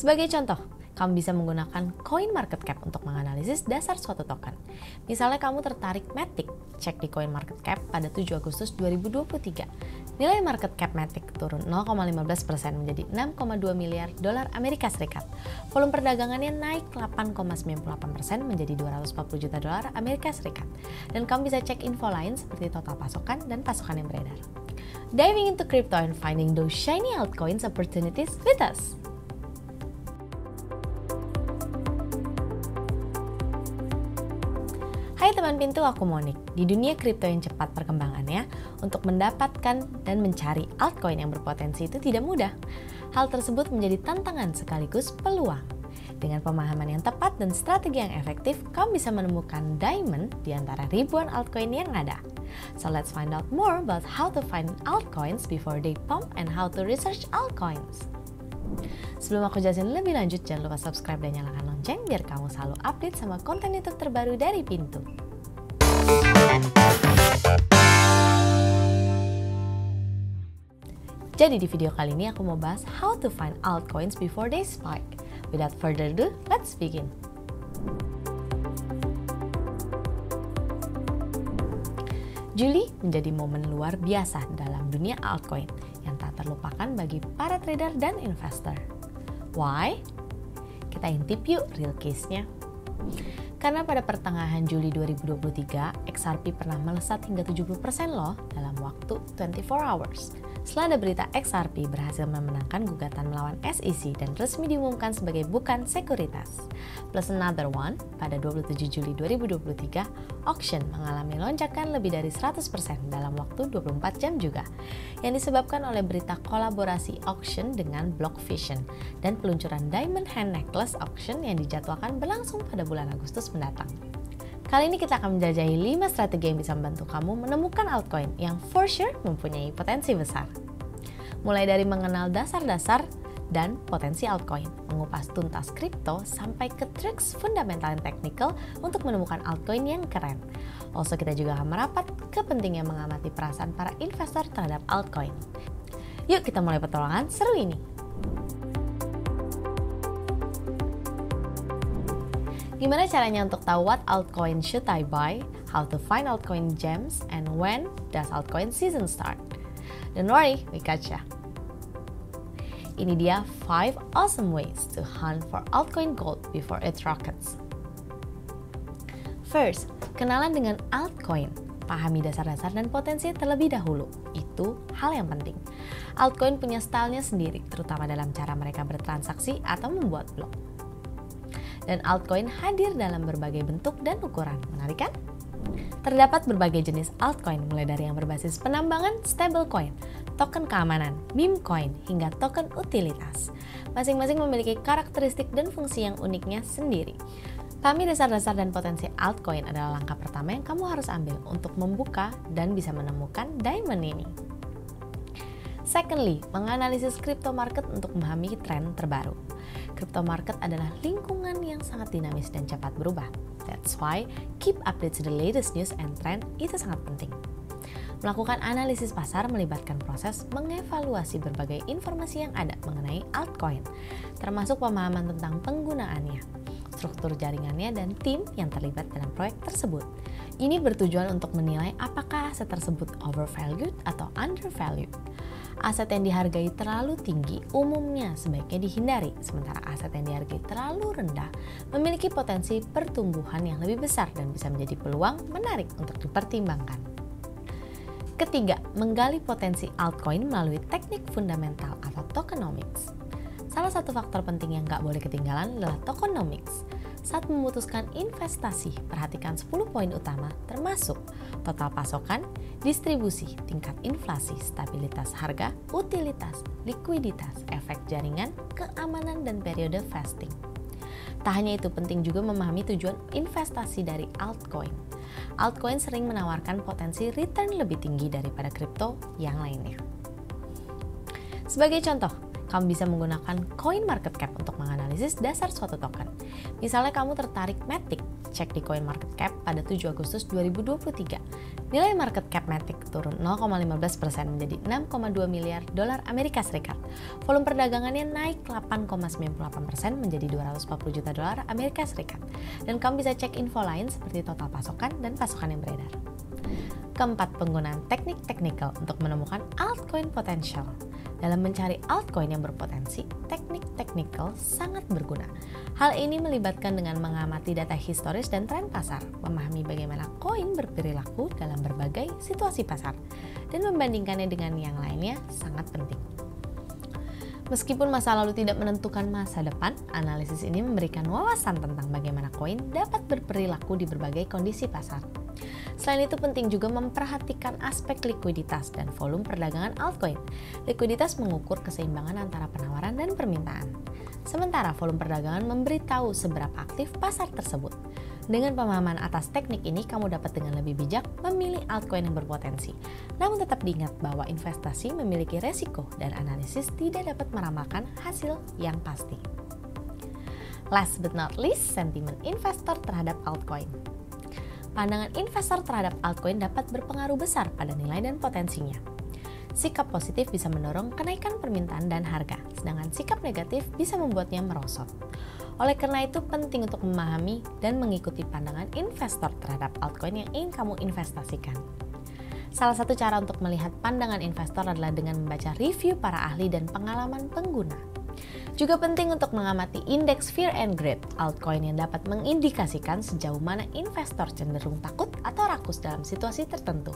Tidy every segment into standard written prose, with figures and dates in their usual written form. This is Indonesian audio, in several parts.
Sebagai contoh, kamu bisa menggunakan CoinMarketCap untuk menganalisis dasar suatu token. Misalnya kamu tertarik Matic, cek di CoinMarketCap pada 7 Agustus 2023. Nilai market cap Matic turun 0,15% menjadi 6,2 miliar dolar Amerika Serikat. Volume perdagangannya naik 8,98% menjadi 240 juta dolar Amerika Serikat. Dan kamu bisa cek info lain seperti total pasokan dan pasokan yang beredar. Diving into crypto and finding those shiny altcoins opportunities with us. Hai teman pintu, aku Monik. Di dunia kripto yang cepat perkembangannya, untuk mendapatkan dan mencari altcoin yang berpotensi itu tidak mudah. Hal tersebut menjadi tantangan sekaligus peluang. Dengan pemahaman yang tepat dan strategi yang efektif, kamu bisa menemukan diamond di antara ribuan altcoin yang ada. So let's find out more about how to find altcoins before they pump and how to research altcoins. Sebelum aku jelasin lebih lanjut, jangan lupa subscribe dan nyalakan lonceng biar kamu selalu update sama konten YouTube terbaru dari Pintu. Jadi di video kali ini aku mau bahas how to find altcoins before they spike. Without further ado, let's begin. Juli menjadi momen luar biasa dalam dunia altcoin yang tak terlupakan bagi para trader dan investor. Why? Kita intip yuk real case-nya. Karena pada pertengahan Juli 2023, XRP pernah melesat hingga 70% loh dalam waktu 24 hours. Setelah ada berita XRP berhasil memenangkan gugatan melawan SEC dan resmi diumumkan sebagai bukan sekuritas. Plus another one, pada 27 Juli 2023, auction mengalami lonjakan lebih dari 100% dalam waktu 24 jam juga, yang disebabkan oleh berita kolaborasi auction dengan Blockvision dan peluncuran Diamond Hand Necklace auction yang dijadwalkan berlangsung pada bulan Agustus mendatang. Kali ini kita akan menjelajahi 5 strategi yang bisa membantu kamu menemukan altcoin yang for sure mempunyai potensi besar. Mulai dari mengenal dasar-dasar dan potensi altcoin, mengupas tuntas kripto sampai ke tricks fundamental dan technical untuk menemukan altcoin yang keren. Also kita juga akan merapat ke pentingnya mengamati perasaan para investor terhadap altcoin. Yuk kita mulai petualangan seru ini. Gimana caranya untuk tahu what altcoin should I buy, how to find altcoin gems, and when does altcoin season start? Don't worry, we got ya. Ini dia 5 awesome ways to hunt for altcoin gold before it rockets. First, kenalan dengan altcoin. Pahami dasar-dasar dan potensi terlebih dahulu. Itu hal yang penting. Altcoin punya stylenya sendiri, terutama dalam cara mereka bertransaksi atau membuat blok. Dan altcoin hadir dalam berbagai bentuk dan ukuran. Menarik kan? Terdapat berbagai jenis altcoin, mulai dari yang berbasis penambangan, stablecoin, token keamanan, meme coin, hingga token utilitas. Masing-masing memiliki karakteristik dan fungsi yang uniknya sendiri. Pahami dasar-dasar dan potensi altcoin adalah langkah pertama yang kamu harus ambil untuk membuka dan bisa menemukan diamond ini. Secondly, menganalisis crypto market untuk memahami tren terbaru. Crypto market adalah lingkungan yang sangat dinamis dan cepat berubah. That's why keep updates to the latest news and trend itu sangat penting. Melakukan analisis pasar melibatkan proses mengevaluasi berbagai informasi yang ada mengenai altcoin, termasuk pemahaman tentang penggunaannya, struktur jaringannya, dan tim yang terlibat dalam proyek tersebut. Ini bertujuan untuk menilai apakah aset tersebut overvalued atau undervalued. Aset yang dihargai terlalu tinggi umumnya sebaiknya dihindari, sementara aset yang dihargai terlalu rendah memiliki potensi pertumbuhan yang lebih besar dan bisa menjadi peluang menarik untuk dipertimbangkan. Ketiga, menggali potensi altcoin melalui teknik fundamental atau tokenomics. Salah satu faktor penting yang nggak boleh ketinggalan adalah tokenomics. Saat memutuskan investasi, perhatikan 10 poin utama termasuk total pasokan, distribusi, tingkat inflasi, stabilitas harga, utilitas, likuiditas, efek jaringan, keamanan, dan periode vesting. Tak hanya itu, penting juga memahami tujuan investasi dari altcoin. Altcoin sering menawarkan potensi return lebih tinggi daripada kripto yang lainnya. Sebagai contoh, Kamu bisa menggunakan CoinMarketCap untuk menganalisis dasar suatu token. Misalnya kamu tertarik Matic, cek di CoinMarketCap pada 7 Agustus 2023. Nilai market cap Matic turun 0,15% menjadi 6,2 miliar dolar Amerika Serikat. Volume perdagangannya naik 8,98% menjadi 240 juta dolar Amerika Serikat. Dan kamu bisa cek info lain seperti total pasokan dan pasokan yang beredar. Keempat, penggunaan teknik technical untuk menemukan altcoin potensial. Dalam mencari altcoin yang berpotensi, teknik technical sangat berguna. Hal ini melibatkan dengan mengamati data historis dan tren pasar, memahami bagaimana koin berperilaku dalam berbagai situasi pasar, dan membandingkannya dengan yang lainnya sangat penting. Meskipun masa lalu tidak menentukan masa depan, analisis ini memberikan wawasan tentang bagaimana koin dapat berperilaku di berbagai kondisi pasar. Selain itu penting juga memperhatikan aspek likuiditas dan volume perdagangan altcoin. Likuiditas mengukur keseimbangan antara penawaran dan permintaan. Sementara volume perdagangan memberitahu seberapa aktif pasar tersebut. Dengan pemahaman atas teknik ini, kamu dapat dengan lebih bijak memilih altcoin yang berpotensi. Namun tetap diingat bahwa investasi memiliki resiko dan analisis tidak dapat meramalkan hasil yang pasti. Last but not least, sentimen investor terhadap altcoin. Pandangan investor terhadap altcoin dapat berpengaruh besar pada nilai dan potensinya. Sikap positif bisa mendorong kenaikan permintaan dan harga, sedangkan sikap negatif bisa membuatnya merosot. Oleh karena itu, penting untuk memahami dan mengikuti pandangan investor terhadap altcoin yang ingin kamu investasikan. Salah satu cara untuk melihat pandangan investor adalah dengan membaca review para ahli dan pengalaman pengguna. Juga penting untuk mengamati indeks Fear and Greed, altcoin yang dapat mengindikasikan sejauh mana investor cenderung takut atau rakus dalam situasi tertentu.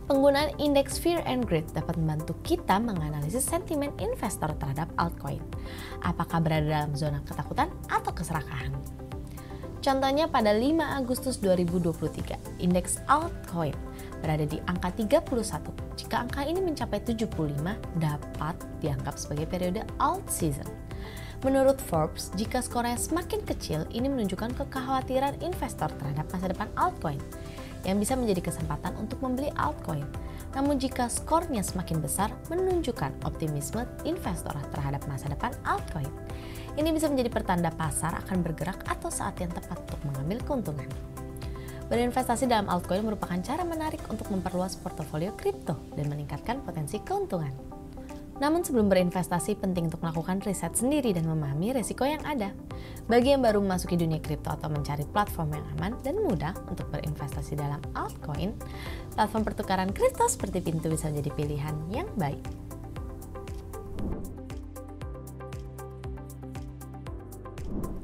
Penggunaan indeks Fear and Greed dapat membantu kita menganalisis sentimen investor terhadap altcoin. Apakah berada dalam zona ketakutan atau keserakahan? Contohnya pada 5 Agustus 2023, indeks altcoin berada di angka 31. Jika angka ini mencapai 75, dapat dianggap sebagai periode alt season. Menurut Forbes, jika skornya semakin kecil, ini menunjukkan kekhawatiran investor terhadap masa depan altcoin, yang bisa menjadi kesempatan untuk membeli altcoin. Namun jika skornya semakin besar, menunjukkan optimisme investor terhadap masa depan altcoin. Ini bisa menjadi pertanda pasar akan bergerak atau saat yang tepat untuk mengambil keuntungan. Berinvestasi dalam altcoin merupakan cara menarik untuk memperluas portofolio kripto dan meningkatkan potensi keuntungan. Namun sebelum berinvestasi, penting untuk melakukan riset sendiri dan memahami risiko yang ada. Bagi yang baru memasuki dunia kripto atau mencari platform yang aman dan mudah untuk berinvestasi dalam altcoin, platform pertukaran kripto seperti Pintu bisa menjadi pilihan yang baik.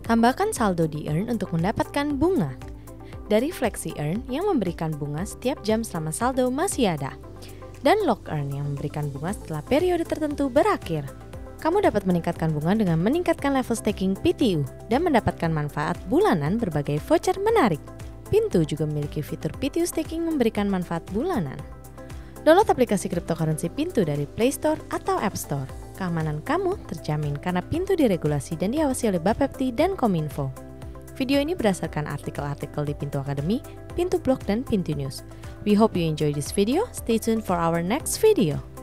Tambahkan saldo di Earn untuk mendapatkan bunga. Dari Flexi Earn yang memberikan bunga setiap jam selama saldo masih ada. Dan Lock Earn yang memberikan bunga setelah periode tertentu berakhir. Kamu dapat meningkatkan bunga dengan meningkatkan level staking PTU dan mendapatkan manfaat bulanan berbagai voucher menarik. Pintu juga memiliki fitur PTU staking memberikan manfaat bulanan. Download aplikasi cryptocurrency Pintu dari Play Store atau App Store. Keamanan kamu terjamin karena Pintu diregulasi dan diawasi oleh Bapepti dan Kominfo. Video ini berdasarkan artikel-artikel di Pintu Academy, Pintu Blog, dan Pintu News. We hope you enjoy this video. Stay tuned for our next video.